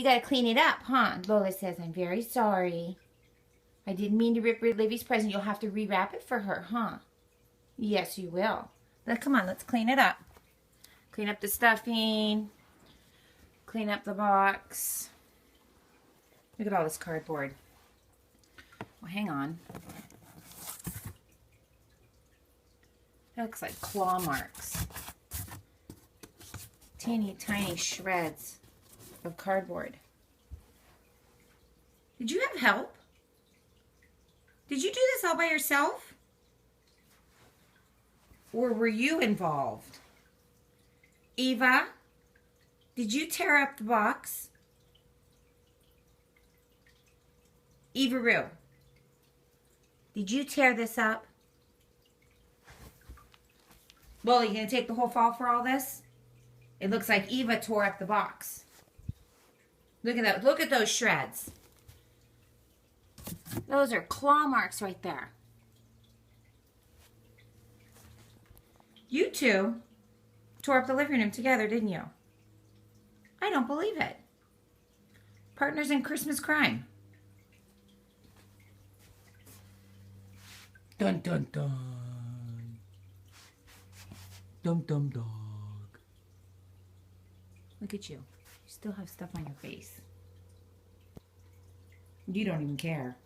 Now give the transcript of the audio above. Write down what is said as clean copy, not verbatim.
gotta clean it up, huh? Lola says, I'm very sorry. I didn't mean to rip Livy's present. You'll have to rewrap it for her, huh? Yes, you will. Come on, let's clean it up. Clean up the stuffing. Clean up the box. Look at all this cardboard. Well, hang on. That looks like claw marks. Teeny tiny shreds of cardboard. Did you have help? Did you do this all by yourself? Or were you involved? Eva, did you tear up the box? Eva Roo, did you tear this up? Well, you gonna take the whole fall for all this? It looks like Eva tore up the box. Look at that. Look at those shreds. Those are claw marks right there. You two tore up the living room together, didn't you? I don't believe it. Partners in Christmas crime. Dun dun dun. Dum dum dog. Look at you. You still have stuff on your face. You don't even care.